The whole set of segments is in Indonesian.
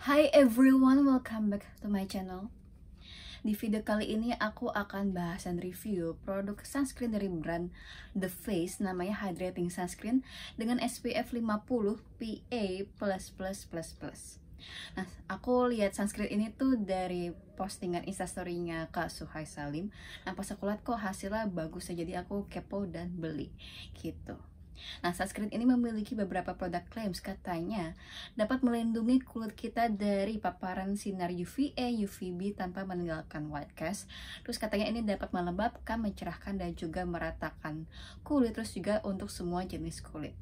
Hi everyone, welcome back to my channel. Di video kali ini aku akan bahas dan review produk sunscreen dari brand The Face, namanya Hydrating Sunscreen dengan SPF 50 PA++++. Nah, aku lihat sunscreen ini tuh dari postingan instastory-nya Kak Suhai Salim. Nah, pas aku lihat kok hasilnya bagus ya, jadi aku kepo dan beli gitu. Nah, sunscreen ini memiliki beberapa produk claims, katanya dapat melindungi kulit kita dari paparan sinar UVA, UVB tanpa meninggalkan white cast. Terus katanya ini dapat melembabkan, mencerahkan, dan juga meratakan kulit, terus juga untuk semua jenis kulit.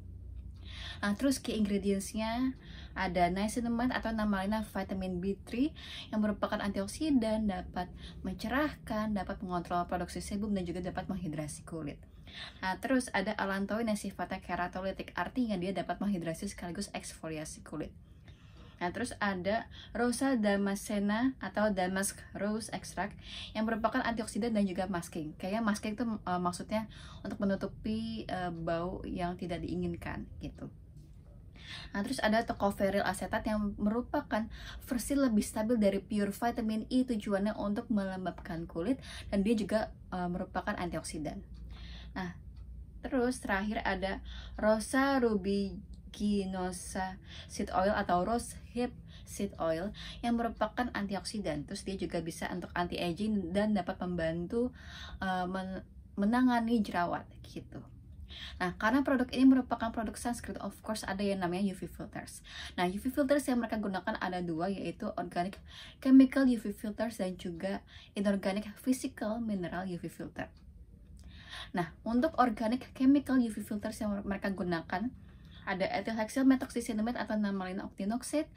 Nah, terus key ingredients-nya ada niacinamide atau nama lainnya vitamin B3 yang merupakan antioksidan, dapat mencerahkan, dapat mengontrol produksi sebum, dan juga dapat menghidrasi kulit. Nah, terus ada allantoin yang sifatnya keratolitik, artinya dia dapat menghidrasi sekaligus eksfoliasi kulit. Nah, terus ada Rosa damascena atau damask rose extract yang merupakan antioksidan dan juga masking. Kayaknya masking itu maksudnya untuk menutupi bau yang tidak diinginkan gitu. Nah, terus ada tocopherol asetat yang merupakan versi lebih stabil dari pure vitamin E, tujuannya untuk melembabkan kulit, dan dia juga merupakan antioksidan. Nah, terus terakhir ada Rosa rubiginosa seed oil atau rose hip seed oil yang merupakan antioksidan. Terus dia juga bisa untuk anti-aging dan dapat membantu menangani jerawat gitu. Nah, karena produk ini merupakan produk sunscreen, of course ada yang namanya UV filters. Nah, UV filters yang mereka gunakan ada dua, yaitu organic chemical UV filters dan juga inorganic physical mineral UV filter. Nah, untuk organic chemical UV filters yang mereka gunakan ada ethylhexyl methoxycinnamide atau nama lainnya octinoxate,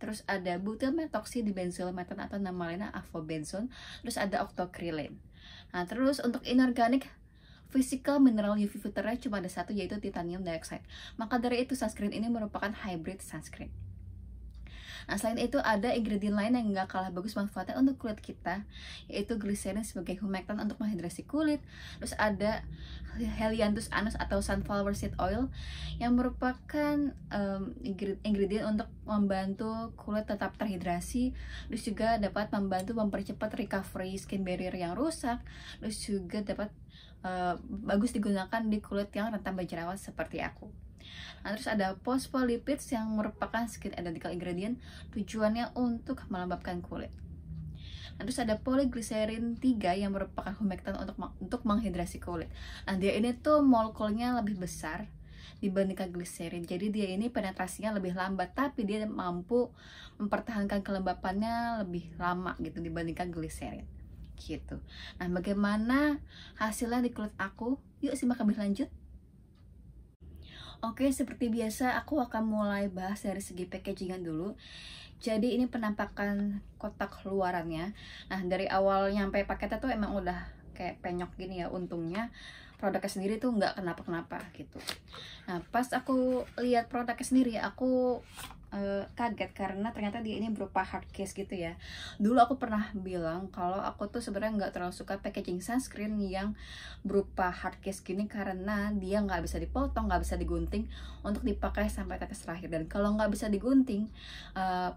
terus ada butyl methoxydibenzylmethane atau nama lainnya avobenzone, terus ada octocrylene. Nah, terus untuk inorganic physical mineral UV filternya cuma ada satu, yaitu titanium dioxide. Maka dari itu sunscreen ini merupakan hybrid sunscreen. Nah, selain itu ada ingredient lain yang nggak kalah bagus manfaatnya untuk kulit kita, yaitu glycerin sebagai humectant untuk menghidrasi kulit. Terus ada Helianthus anus atau sunflower seed oil yang merupakan ingredient untuk membantu kulit tetap terhidrasi. Terus juga dapat membantu mempercepat recovery skin barrier yang rusak. Terus juga dapat bagus digunakan di kulit yang rentan berjerawat seperti aku. Nah, terus ada phospholipids yang merupakan skin identical ingredient, tujuannya untuk melembabkan kulit. Nah, terus ada polyglycerin 3 yang merupakan humectant untuk menghidrasi kulit. Nah, dia ini tuh molekulnya lebih besar dibandingkan gliserin, jadi dia ini penetrasinya lebih lambat, tapi dia mampu mempertahankan kelembapannya lebih lama gitu dibandingkan gliserin gitu. Nah, bagaimana hasilnya di kulit aku? Yuk simak lebih lanjut. Oke, seperti biasa aku akan mulai bahas dari segi packagingan dulu. Jadi ini penampakan kotak luarannya. Nah, dari awal nyampe paketnya tuh emang udah kayak penyok gini ya. Untungnya produknya sendiri tuh nggak kenapa-kenapa gitu. Nah, pas aku lihat produknya sendiri, aku kaget karena ternyata dia ini berupa hard case gitu ya. Dulu aku pernah bilang kalau aku tuh sebenarnya nggak terlalu suka packaging sunscreen yang berupa hard case gini karena dia nggak bisa dipotong, nggak bisa digunting untuk dipakai sampai tetes terakhir. Dan kalau nggak bisa digunting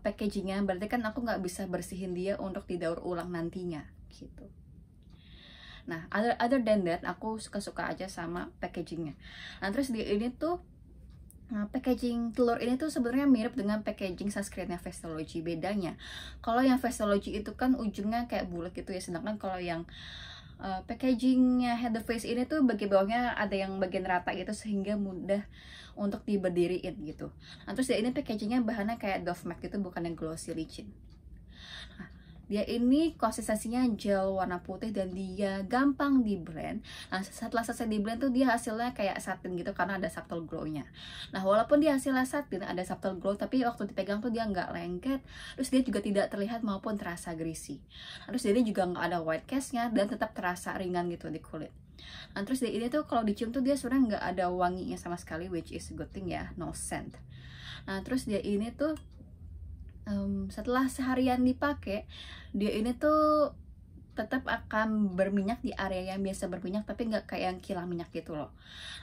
packagingnya, berarti kan aku nggak bisa bersihin dia untuk didaur ulang nantinya gitu. Nah, other than that, aku suka-suka aja sama packagingnya. Nah, terus dia ini tuh packaging telur ini tuh sebenarnya mirip dengan packaging sunscreennya Vestology. Bedanya, kalau yang Vestology itu kan ujungnya kayak bulat gitu ya, sedangkan kalau yang packagingnya Head the Face ini tuh bagian bawahnya ada yang bagian rata gitu sehingga mudah untuk diberdiriin gitu. Nah, terus dia ini packagingnya bahannya kayak Dove Matte gitu, bukan yang glossy licin. Dia ini konsistensinya gel warna putih dan dia gampang di blend. Nah, setelah selesai di blend tuh dia hasilnya kayak satin gitu karena ada subtle glow-nya. Nah, walaupun dia hasilnya satin, ada subtle glow, tapi waktu dipegang tuh dia nggak lengket. Terus dia juga tidak terlihat maupun terasa greasy. Terus dia ini juga nggak ada white cast-nya dan tetap terasa ringan gitu di kulit. Nah, terus dia ini tuh kalau dicium tuh dia sebenarnya nggak ada wanginya sama sekali, which is a good thing ya, no scent. Nah, terus dia ini tuh setelah seharian dipakai, dia ini tuh tetap akan berminyak di area yang biasa berminyak, tapi nggak kayak yang kilang minyak gitu loh.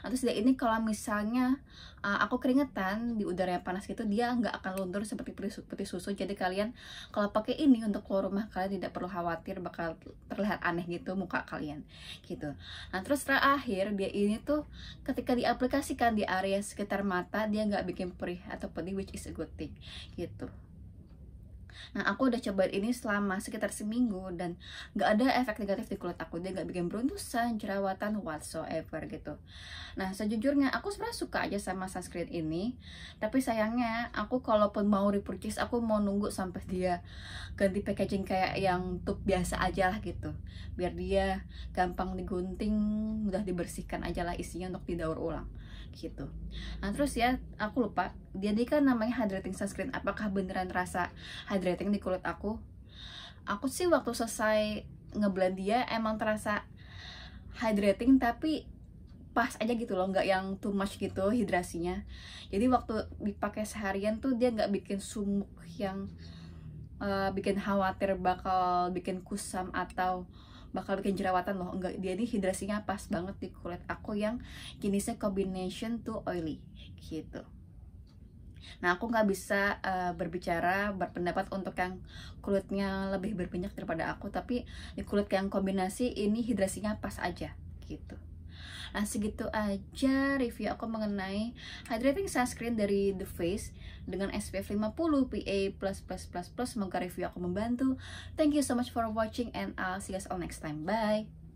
Nah, terus dia ini kalau misalnya aku keringetan di udara yang panas gitu, dia nggak akan luntur seperti putih susu. Jadi kalian kalau pakai ini untuk keluar rumah, kalian tidak perlu khawatir bakal terlihat aneh gitu muka kalian gitu. Nah, terus terakhir dia ini tuh ketika diaplikasikan di area sekitar mata, dia nggak bikin perih atau pedih, which is a good thing gitu. Nah, aku udah cobain ini selama sekitar seminggu dan gak ada efek negatif di kulit aku. Dia gak bikin beruntusan, jerawatan, whatsoever gitu. Nah, sejujurnya aku sebenarnya suka aja sama sunscreen ini. Tapi sayangnya aku kalaupun mau repurchase, aku mau nunggu sampai dia ganti packaging kayak yang tube biasa aja lah gitu. Biar dia gampang digunting, mudah dibersihkan aja lah isinya untuk didaur ulang gitu. Nah, terus ya aku lupa, dia ini kan namanya hydrating sunscreen. Apakah beneran rasa hydrating di kulit aku? Aku sih waktu selesai ngeblend dia emang terasa hydrating, tapi pas aja gitu loh, nggak yang too much gitu hidrasinya. Jadi waktu dipakai seharian tuh dia nggak bikin sumuk yang bikin khawatir bakal bikin kusam atau bakal bikin jerawatan loh. Enggak, dia ini hidrasinya pas banget di kulit aku yang jenisnya combination to oily gitu. Nah, aku nggak bisa berpendapat untuk yang kulitnya lebih berminyak daripada aku, tapi di kulit yang kombinasi ini hidrasinya pas aja gitu. Nah, segitu aja review aku mengenai hydrating sunscreen dari The Face dengan SPF 50 PA++++. Semoga review aku membantu. Thank you so much for watching and I'll see you guys all next time. Bye.